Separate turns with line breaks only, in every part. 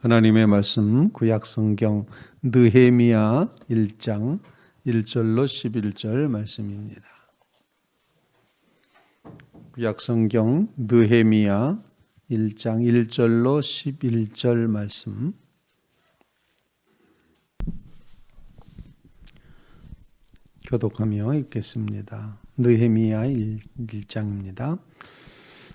하나님의 말씀 구약성경 느헤미야 1장 1절로 11절 말씀입니다. 구약성경 느헤미야 1장 1절로 11절 말씀. 교독하며 읽겠습니다. 느헤미야 1장입니다.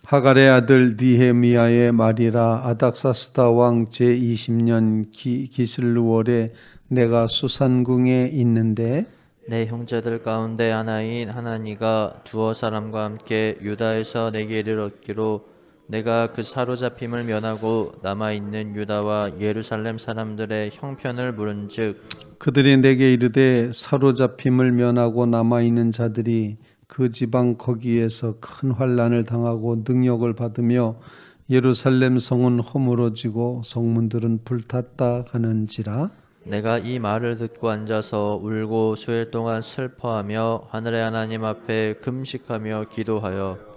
하갈의 아들 느헤미야의 말이라. 아닥사스다 왕 제20년 기슬루월에 내가 수산궁에 있는데
내 형제들 가운데 하나인 하나니가 두어 사람과 함께 유다에서 내게 이르렀기로 내가 그 사로잡힘을 면하고 남아있는 유다와 예루살렘 사람들의 형편을 물은즉
그들이 내게 이르되 사로잡힘을 면하고 남아있는 자들이 그 지방 거기에서 큰 환난을 당하고 능력을 받으며 예루살렘 성은 허물어지고 성문들은 불탔다 하는지라.
내가 이 말을 듣고 앉아서 울고 수일 동안 슬퍼하며 하늘의 하나님 앞에 금식하며 기도하여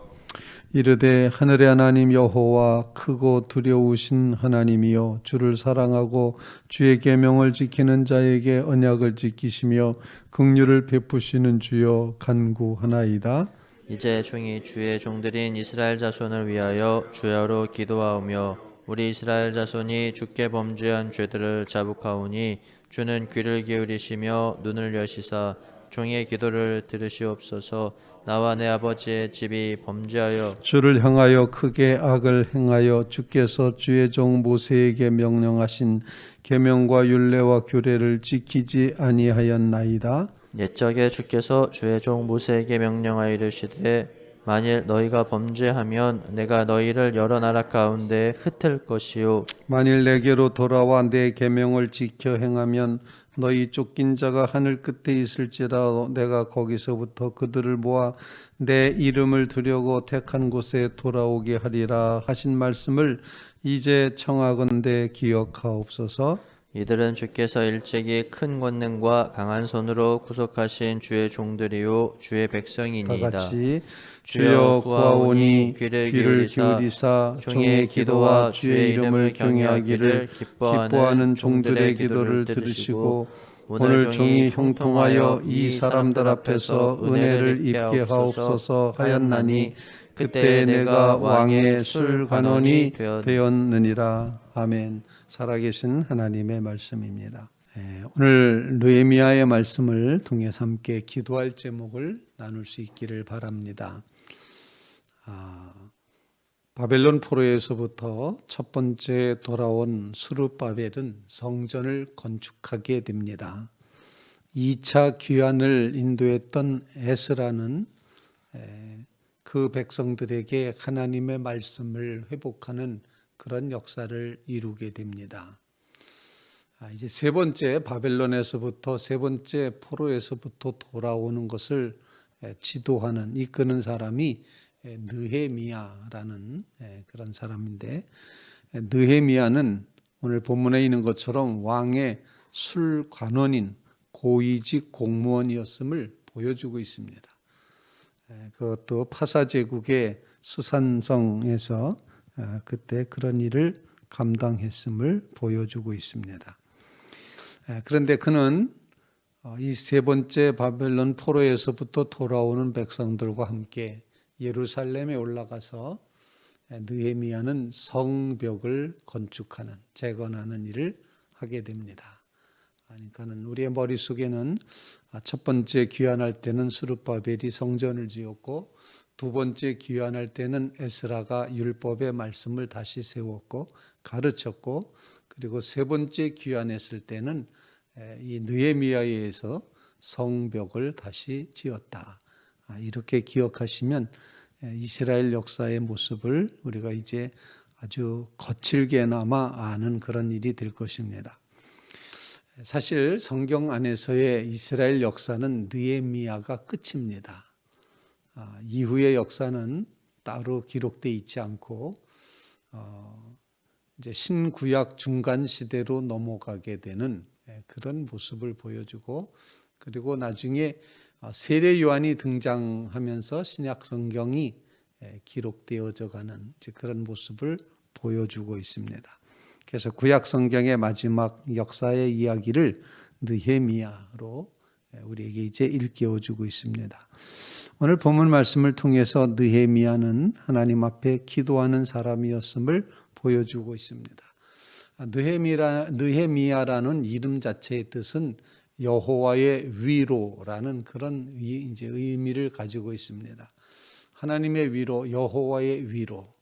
이르되 하늘의 하나님 여호와 크고 두려우신 하나님이여, 주를 사랑하고 주의 계명을 지키는 자에게 언약을 지키시며 긍휼을 베푸시는 주여 간구하나이다.
이제 종이 주의 종들인 이스라엘 자손을 위하여 주야로 기도하오며 우리 이스라엘 자손이 주께 범죄한 죄들을 자복하오니 주는 귀를 기울이시며 눈을 여시사 종의 기도를 들으시옵소서. 나와 내 아버지의 집이 범죄하여
주를 향하여 크게 악을 행하여 주께서 주의 종 모세에게 명령하신 계명과 율례와 규례를 지키지 아니하였나이다.
옛적에 주께서 주의 종 모세에게 명령하여 이르시되 만일 너희가 범죄하면 내가 너희를 여러 나라 가운데 흩을 것이요
만일 내게로 돌아와 내 계명을 지켜 행하면 너희 쫓긴 자가 하늘 끝에 있을지라도 내가 거기서부터 그들을 모아 내 이름을 두려고 택한 곳에 돌아오게 하리라 하신 말씀을 이제 청하건대 기억하옵소서.
이들은 주께서 일찍이 큰 권능과 강한 손으로 구속하신 주의 종들이요 주의
다
백성이니이다.
같이 주여 구하오니 귀를 기울이사 종의 기도와 주의 이름을 경외하기를 기뻐하는 종들의 기도를 들으시고 오늘 종이 형통하여 이 사람들 앞에서 은혜를 입게 하옵소서 하였나니 그때 내가 왕의 술관원이 되었느니라. 아멘. 살아계신 하나님의 말씀입니다. 오늘 느헤미야의 말씀을 통해서 함께 기도할 제목을 나눌 수 있기를 바랍니다. 바벨론 포로에서부터 첫 번째 돌아온 스룹바벨은 성전을 건축하게 됩니다. 2차 귀환을 인도했던 에스라는 그 백성들에게 하나님의 말씀을 회복하는 그런 역사를 이루게 됩니다. 이제 세 번째 바벨론에서부터 세 번째 포로에서부터 돌아오는 것을 지도하는 이끄는 사람이 느헤미야라는 그런 사람인데, 느헤미야는 오늘 본문에 있는 것처럼 왕의 술관원인 고위직 공무원이었음을 보여주고 있습니다. 그것도 파사제국의 수산성에서 그때 그런 일을 감당했음을 보여주고 있습니다. 그런데 그는 이 세 번째 바벨론 포로에서부터 돌아오는 백성들과 함께 예루살렘에 올라가서 느헤미야는 성벽을 건축하는, 재건하는 일을 하게 됩니다. 그러니까는 우리의 머릿속에는 첫 번째 귀환할 때는 스룹바벨이 성전을 지었고, 두 번째 귀환할 때는 에스라가 율법의 말씀을 다시 세웠고 가르쳤고, 그리고 세 번째 귀환했을 때는 이 느헤미야에 의해서 성벽을 다시 지었다. 이렇게 기억하시면 이스라엘 역사의 모습을 우리가 이제 아주 거칠게나마 아는 그런 일이 될 것입니다. 사실 성경 안에서의 이스라엘 역사는 느헤미야가 끝입니다. 이후의 역사는 따로 기록되어 있지 않고 이제 신구약 중간 시대로 넘어가게 되는 그런 모습을 보여주고, 그리고 나중에 세례 요한이 등장하면서 신약 성경이 기록되어져 가는 그런 모습을 보여주고 있습니다. 그래서 구약 성경의 마지막 역사의 이야기를 느헤미야로 우리에게 이제 일깨워 주고 있습니다. 오늘 본문 말씀을 통해서 느헤미야는 하나님 앞에 기도하는 사람이었음을 보여주고 있습니다. 느헤미야라는 이름 자체의 뜻은 여호와의 위로라는 그런 이제 의미를 가지고 있습니다. 하나님의 위로, 여호와의 위로.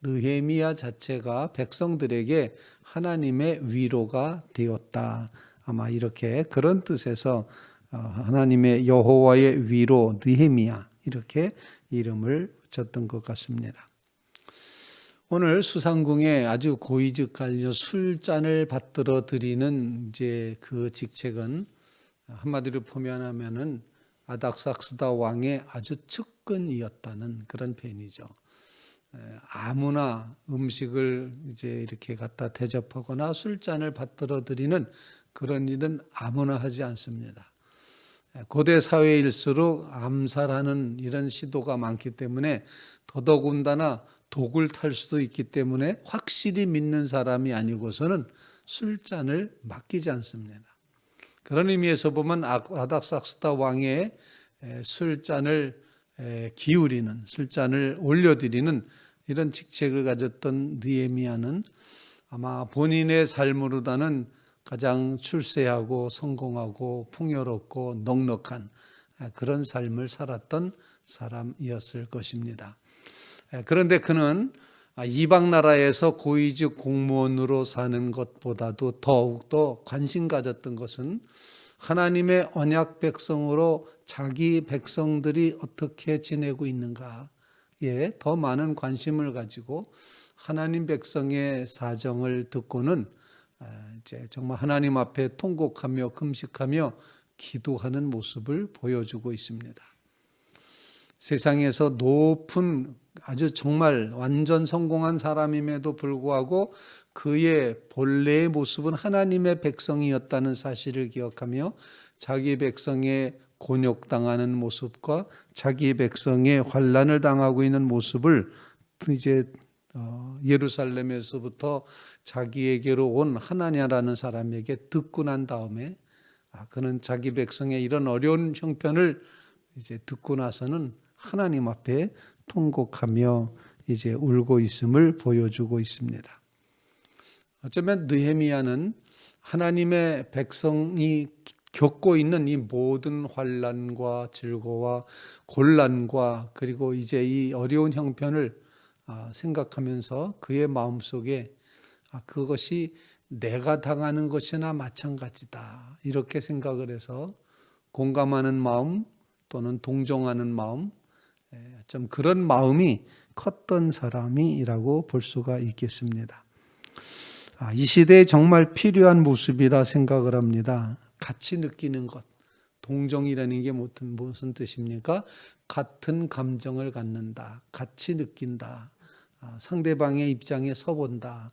느헤미야 자체가 백성들에게 하나님의 위로가 되었다. 아마 이렇게 그런 뜻에서 하나님의 여호와의 위로 느헤미야 이렇게 이름을 붙였던 것 같습니다. 오늘 수상궁에 아주 고위직관료 술잔을 받들어 드리는 이제 그 직책은 한마디로 표현하면은 아닥삭스다 왕의 아주 측근이었다는 그런 표현이죠. 아무나 음식을 이제 이렇게 갖다 대접하거나 술잔을 받들어 드리는 그런 일은 아무나 하지 않습니다. 고대 사회일수록 암살하는 이런 시도가 많기 때문에 더더군다나 독을 탈 수도 있기 때문에 확실히 믿는 사람이 아니고서는 술잔을 맡기지 않습니다. 그런 의미에서 보면 아닥삭스다 왕의 술잔을 기울이는, 술잔을 올려드리는 이런 직책을 가졌던 느헤미야는 아마 본인의 삶으로다는 가장 출세하고 성공하고 풍요롭고 넉넉한 그런 삶을 살았던 사람이었을 것입니다. 그런데 그는 이방 나라에서 고위직 공무원으로 사는 것보다도 더욱더 관심 가졌던 것은 하나님의 언약 백성으로 자기 백성들이 어떻게 지내고 있는가에 더 많은 관심을 가지고 하나님 백성의 사정을 듣고는 이제 정말 하나님 앞에 통곡하며 금식하며 기도하는 모습을 보여주고 있습니다. 세상에서 높은 아주 정말 완전 성공한 사람임에도 불구하고 그의 본래의 모습은 하나님의 백성이었다는 사실을 기억하며 자기 백성의 곤욕당하는 모습과 자기 백성의 환난을 당하고 있는 모습을 이제 예루살렘에서부터 자기에게로 온 하나냐라는 사람에게 듣고 난 다음에 그는 자기 백성의 이런 어려운 형편을 이제 듣고 나서는 하나님 앞에 통곡하며 이제 울고 있음을 보여주고 있습니다. 어쩌면 느헤미야는 하나님의 백성이 겪고 있는 이 모든 환난과 질고와 곤란과 그리고 이제 이 어려운 형편을 생각하면서 그의 마음속에 그것이 내가 당하는 것이나 마찬가지다 이렇게 생각을 해서 공감하는 마음 또는 동정하는 마음 좀 그런 마음이 컸던 사람이라고 볼 수가 있겠습니다. 이 시대에 정말 필요한 모습이라 생각을 합니다. 같이 느끼는 것, 동정이라는 게 무슨 뜻입니까? 같은 감정을 갖는다, 같이 느낀다, 상대방의 입장에 서본다,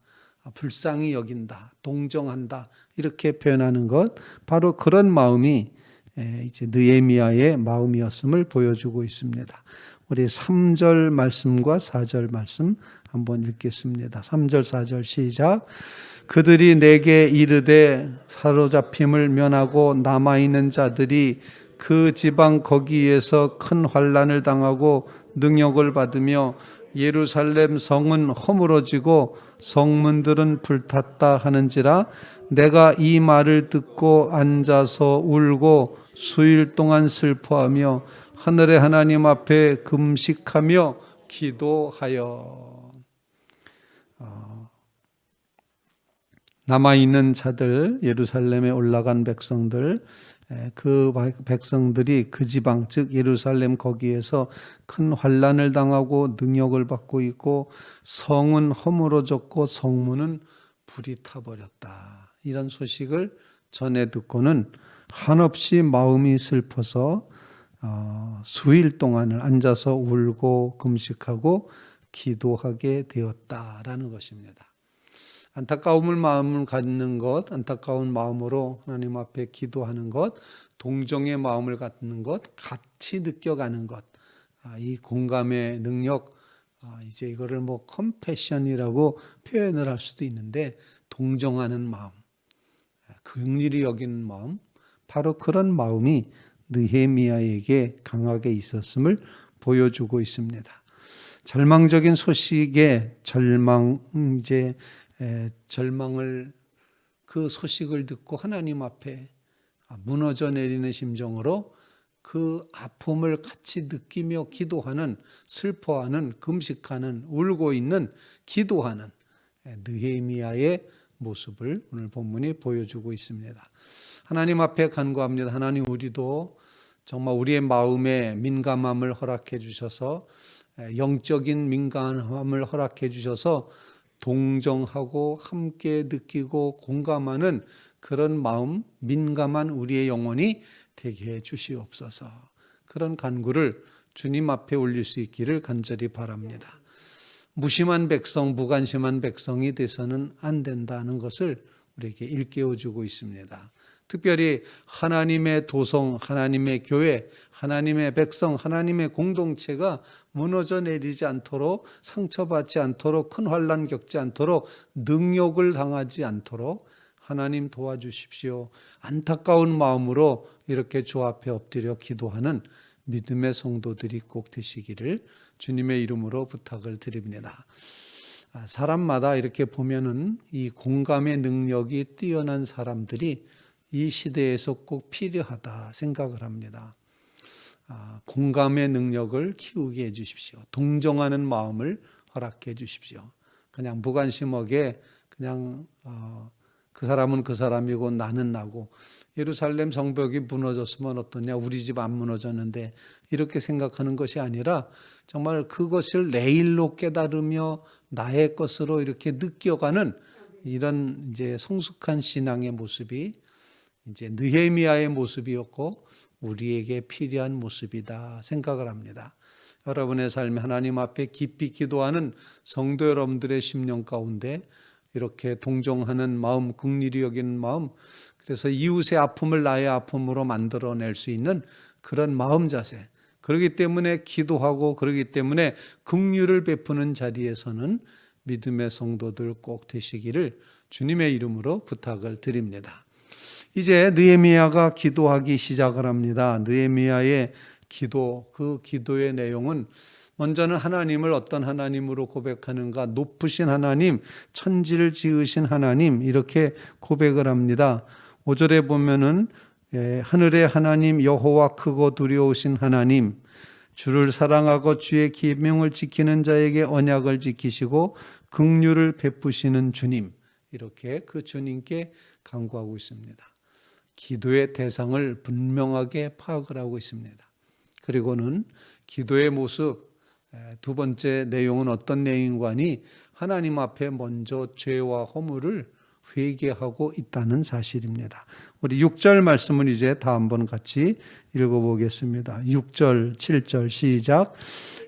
불쌍히 여긴다, 동정한다 이렇게 표현하는 것, 바로 그런 마음이 이제 느헤미야의 마음이었음을 보여주고 있습니다. 우리 3절 말씀과 4절 말씀 한번 읽겠습니다. 3절 4절 시작. 그들이 내게 이르되 사로잡힘을 면하고 남아있는 자들이 그 지방 거기에서 큰 환난을 당하고 능욕을 받으며 예루살렘 성은 허물어지고 성문들은 불탔다 하는지라 내가 이 말을 듣고 앉아서 울고 수일 동안 슬퍼하며 하늘의 하나님 앞에 금식하며 기도하여. 남아있는 자들, 예루살렘에 올라간 백성들, 그 백성들이 그 지방 즉 예루살렘 거기에서 큰 환난을 당하고 능욕을 받고 있고 성은 허물어졌고 성문은 불이 타버렸다. 이런 소식을 전해 듣고는 한없이 마음이 슬퍼서 수일 동안을 앉아서 울고 금식하고 기도하게 되었다라는 것입니다. 안타까움을 마음을 갖는 것, 안타까운 마음으로 하나님 앞에 기도하는 것, 동정의 마음을 갖는 것, 같이 느껴가는 것, 이 공감의 능력, 이제 이거를 컴패션이라고 표현을 할 수도 있는데 동정하는 마음, 긍휼히 여기는 마음, 바로 그런 마음이 느헤미야에게 강하게 있었음을 보여주고 있습니다. 절망적인 소식에 절망을 그 소식을 듣고 하나님 앞에 무너져 내리는 심정으로 그 아픔을 같이 느끼며 기도하는, 슬퍼하는, 금식하는, 울고 있는, 기도하는 느헤미야의 모습을 오늘 본문이 보여주고 있습니다. 하나님 앞에 간구합니다. 하나님, 우리도 정말 우리의 마음에 민감함을 허락해 주셔서, 영적인 민감함을 허락해 주셔서 동정하고 함께 느끼고 공감하는 그런 마음, 민감한 우리의 영혼이 되게 해 주시옵소서. 그런 간구를 주님 앞에 올릴 수 있기를 간절히 바랍니다. 무심한 백성, 무관심한 백성이 돼서는 안 된다는 것을 우리에게 일깨워 주고 있습니다. 특별히 하나님의 도성, 하나님의 교회, 하나님의 백성, 하나님의 공동체가 무너져 내리지 않도록, 상처받지 않도록, 큰 환난 겪지 않도록, 능욕을 당하지 않도록 하나님 도와주십시오. 안타까운 마음으로 이렇게 주 앞에 엎드려 기도하는 믿음의 성도들이 꼭 되시기를 주님의 이름으로 부탁을 드립니다. 사람마다 이렇게 보면은 이 공감의 능력이 뛰어난 사람들이 이 시대에서 꼭 필요하다 생각을 합니다. 공감의 능력을 키우게 해주십시오. 동정하는 마음을 허락해 주십시오. 그냥 무관심하게 그냥 그 사람은 그 사람이고 나는 나고, 예루살렘 성벽이 무너졌으면 어떠냐, 우리 집 안 무너졌는데, 이렇게 생각하는 것이 아니라 정말 그것을 내 일로 깨달으며 나의 것으로 이렇게 느껴가는 이런 이제 성숙한 신앙의 모습이 이제 느헤미야의 모습이었고 우리에게 필요한 모습이다 생각을 합니다. 여러분의 삶에 하나님 앞에 깊이 기도하는 성도 여러분들의 심령 가운데 이렇게 동정하는 마음, 긍휼히 여기는 마음, 그래서 이웃의 아픔을 나의 아픔으로 만들어낼 수 있는 그런 마음 자세, 그렇기 때문에 기도하고 그렇기 때문에 긍휼을 베푸는 자리에서는 믿음의 성도들 꼭 되시기를 주님의 이름으로 부탁을 드립니다. 이제 느헤미야가 기도하기 시작을 합니다. 느헤미야의 기도, 그 기도의 내용은 먼저는 하나님을 어떤 하나님으로 고백하는가, 높으신 하나님, 천지를 지으신 하나님, 이렇게 고백을 합니다. 5절에 보면은 하늘의 하나님 여호와 크고 두려우신 하나님, 주를 사랑하고 주의 계명을 지키는 자에게 언약을 지키시고 긍휼을 베푸시는 주님, 이렇게 그 주님께 간구하고 있습니다. 기도의 대상을 분명하게 파악을 하고 있습니다. 그리고는 기도의 모습, 두 번째 내용은 어떤 내용인가니 하나님 앞에 먼저 죄와 허물을 회개하고 있다는 사실입니다. 우리 6절 말씀을 이제 다 한번 같이 읽어보겠습니다. 6절, 7절 시작.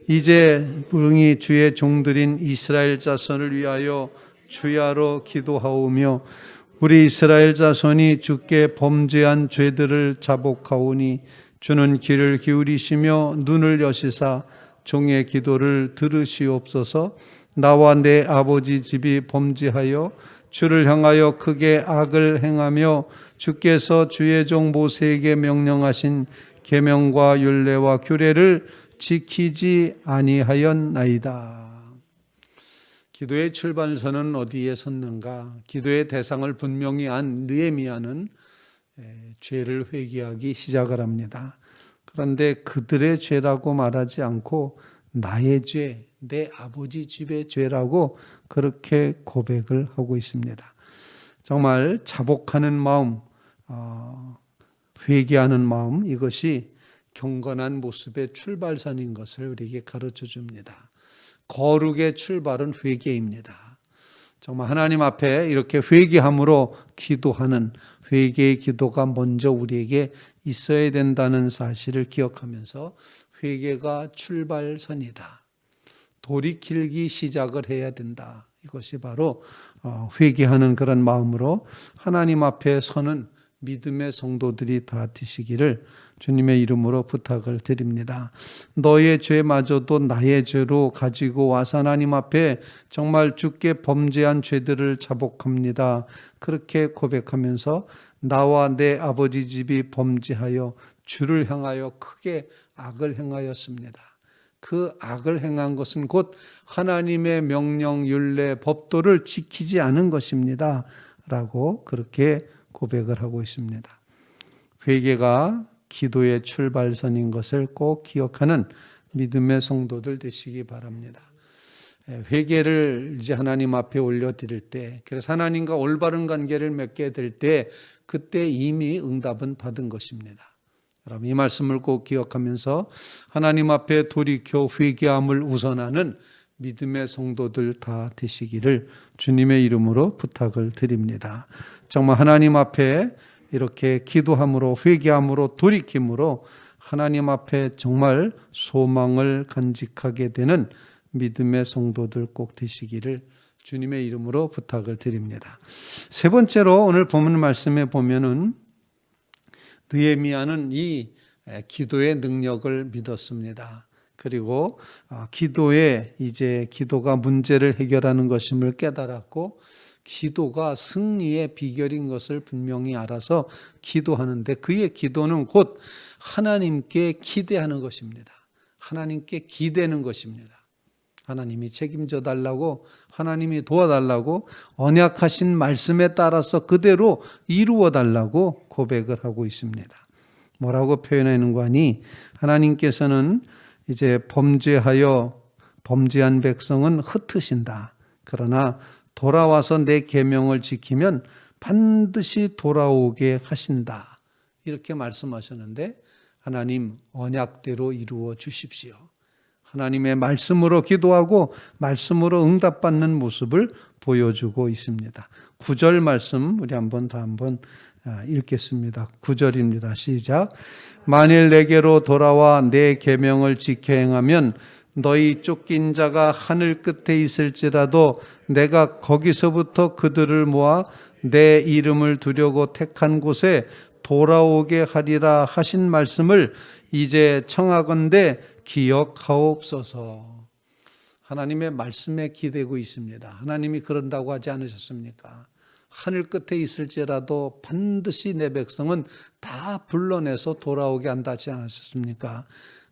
이제 부흥이 주의 종들인 이스라엘 자손을 위하여 주야로 기도하오며 우리 이스라엘 자손이 주께 범죄한 죄들을 자복하오니 주는 귀를 기울이시며 눈을 여시사 종의 기도를 들으시옵소서. 나와 내 아버지 집이 범죄하여 주를 향하여 크게 악을 행하며 주께서 주의 종 모세에게 명령하신 계명과 율례와 규례를 지키지 아니하였나이다. 기도의 출발선은 어디에 섰는가? 기도의 대상을 분명히 안 느헤미야는 죄를 회개하기 시작을 합니다. 그런데 그들의 죄라고 말하지 않고 나의 죄, 내 아버지 집의 죄라고 그렇게 고백을 하고 있습니다. 정말 자복하는 마음, 회개하는 마음, 이것이 경건한 모습의 출발선인 것을 우리에게 가르쳐 줍니다. 거룩의 출발은 회개입니다. 정말 하나님 앞에 이렇게 회개함으로 기도하는 회개의 기도가 먼저 우리에게 있어야 된다는 사실을 기억하면서 회개가 출발선이다. 돌이키기 시작을 해야 된다. 이것이 바로 회개하는 그런 마음으로 하나님 앞에 서는 믿음의 성도들이 다 되시기를 주님의 이름으로 부탁을 드립니다. 너의 죄마저도 나의 죄로 가지고 와서 하나님 앞에 정말 주께 범죄한 죄들을 자복합니다. 그렇게 고백하면서 나와 내 아버지 집이 범죄하여 주를 향하여 크게 악을 행하였습니다. 그 악을 행한 것은 곧 하나님의 명령, 율례, 법도를 지키지 않은 것입니다. 라고 그렇게 고백을 하고 있습니다. 회개가 기도의 출발선인 것을 꼭 기억하는 믿음의 성도들 되시기 바랍니다. 회개를 이제 하나님 앞에 올려드릴 때, 그래서 하나님과 올바른 관계를 맺게 될 때, 그때 이미 응답은 받은 것입니다. 여러분, 이 말씀을 꼭 기억하면서 하나님 앞에 돌이켜 회개함을 우선하는 믿음의 성도들 다 되시기를 주님의 이름으로 부탁을 드립니다. 정말 하나님 앞에 이렇게 기도함으로, 회개함으로, 돌이킴으로 하나님 앞에 정말 소망을 간직하게 되는 믿음의 성도들 꼭 되시기를 주님의 이름으로 부탁을 드립니다. 세 번째로 오늘 본문 말씀에 보면은 느헤미야는 이 기도의 능력을 믿었습니다. 그리고 기도에 이제 기도가 문제를 해결하는 것임을 깨달았고, 기도가 승리의 비결인 것을 분명히 알아서 기도하는데, 그의 기도는 곧 하나님께 기대하는 것입니다. 하나님께 기대는 것입니다. 하나님이 책임져 달라고, 하나님이 도와달라고, 언약하신 말씀에 따라서 그대로 이루어 달라고 고백을 하고 있습니다. 뭐라고 표현하는 거니? 하나님께서는 이제 범죄한 백성은 흩으신다. 그러나 돌아와서 내 계명을 지키면 반드시 돌아오게 하신다. 이렇게 말씀하셨는데, 하나님 언약대로 이루어 주십시오. 하나님의 말씀으로 기도하고 말씀으로 응답받는 모습을 보여주고 있습니다. 9절 말씀 우리 한번 읽겠습니다. 9절입니다. 시작. 만일 내게로 돌아와 내 계명을 지켜 행하면 너희 쫓긴 자가 하늘 끝에 있을지라도 내가 거기서부터 그들을 모아 내 이름을 두려고 택한 곳에 돌아오게 하리라 하신 말씀을 이제 청하건대 기억하옵소서. 하나님의 말씀에 기대고 있습니다. 하나님이 그런다고 하지 않으셨습니까? 하늘 끝에 있을지라도 반드시 내 백성은 다 불러내서 돌아오게 한다 하지 않으셨습니까?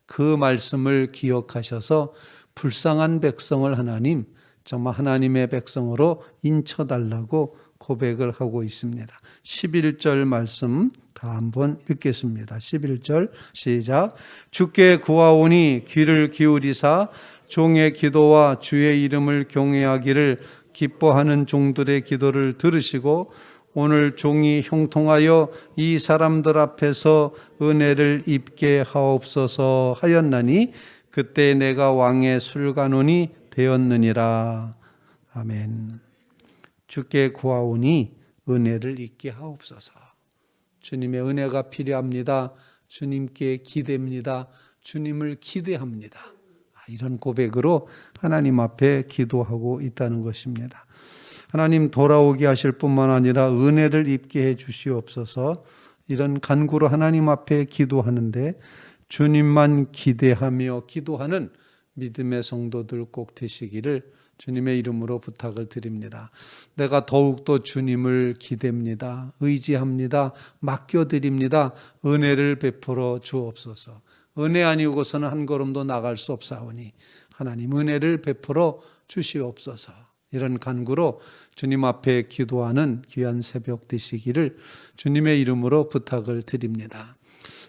그 말씀을 기억하셔서 불쌍한 백성을 하나님, 정말 하나님의 백성으로 인쳐달라고 고백을 하고 있습니다. 11절 말씀 다 한번 읽겠습니다. 11절 시작. 주께 구하오니 귀를 기울이사 종의 기도와 주의 이름을 경외하기를 기뻐하는 종들의 기도를 들으시고 오늘 종이 형통하여 이 사람들 앞에서 은혜를 입게 하옵소서 하였나니 그때 내가 왕의 술관원이 되었느니라. 아멘. 주께 구하오니 은혜를 입게 하옵소서. 주님의 은혜가 필요합니다. 주님께 기대입니다. 주님을 기대합니다. 이런 고백으로 하나님 앞에 기도하고 있다는 것입니다. 하나님 돌아오게 하실 뿐만 아니라 은혜를 입게 해 주시옵소서. 이런 간구로 하나님 앞에 기도하는데 주님만 기대하며 기도하는 믿음의 성도들 꼭 되시기를 주님의 이름으로 부탁을 드립니다. 내가 더욱더 주님을 기대합니다. 의지합니다. 맡겨드립니다. 은혜를 베풀어 주옵소서. 은혜 아니고서는 한 걸음도 나갈 수 없사오니 하나님 은혜를 베풀어 주시옵소서. 이런 간구로 주님 앞에 기도하는 귀한 새벽 되시기를 주님의 이름으로 부탁을 드립니다.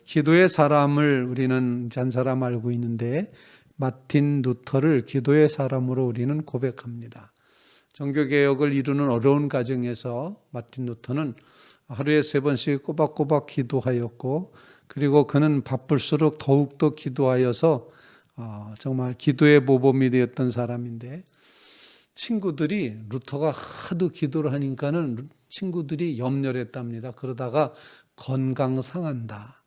기도의 사람을 우리는 한 사람 알고 있는데 마틴 루터를 기도의 사람으로 우리는 고백합니다. 종교개혁을 이루는 어려운 과정에서 마틴 루터는 하루에 3번씩 꼬박꼬박 기도하였고, 그리고 그는 바쁠수록 더욱더 기도하여서 정말 기도의 모범이 되었던 사람인데, 친구들이 루터가 하도 기도를 하니까는 친구들이 염려를 했답니다. 그러다가 건강 상한다.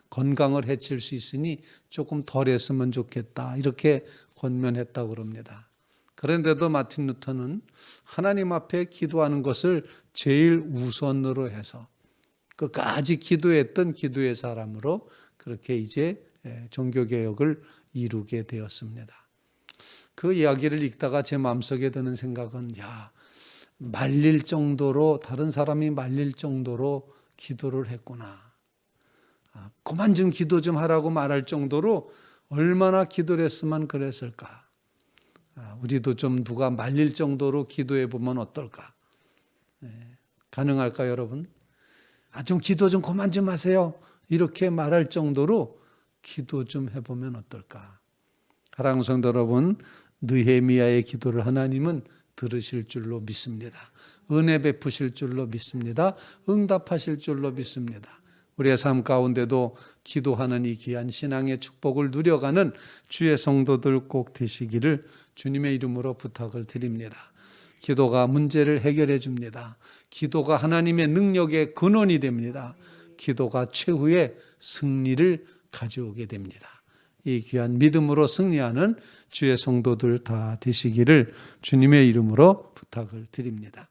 건강을 해칠 수 있으니 조금 덜 했으면 좋겠다. 이렇게 권면했다고 그럽니다. 그런데도 마틴 루터는 하나님 앞에 기도하는 것을 제일 우선으로 해서 끝까지 기도했던 기도의 사람으로 그렇게 이제 종교개혁을 이루게 되었습니다. 그 이야기를 읽다가 제 마음속에 드는 생각은 말릴 정도로, 다른 사람이 말릴 정도로 기도를 했구나. 그만 좀 기도 좀 하라고 말할 정도로 얼마나 기도를 했으면 그랬을까. 우리도 좀 누가 말릴 정도로 기도해 보면 어떨까. 가능할까요, 여러분? 좀 기도 좀 그만 좀 하세요. 이렇게 말할 정도로 기도 좀 해보면 어떨까. 사랑하는 성도 여러분, 느헤미야의 기도를 하나님은 들으실 줄로 믿습니다. 은혜 베푸실 줄로 믿습니다. 응답하실 줄로 믿습니다. 우리의 삶 가운데도 기도하는 이 귀한 신앙의 축복을 누려가는 주의 성도들 꼭 되시기를 주님의 이름으로 부탁을 드립니다. 기도가 문제를 해결해 줍니다. 기도가 하나님의 능력의 근원이 됩니다. 기도가 최후의 승리를 가져오게 됩니다. 이 귀한 믿음으로 승리하는 주의 성도들 다 되시기를 주님의 이름으로 부탁을 드립니다.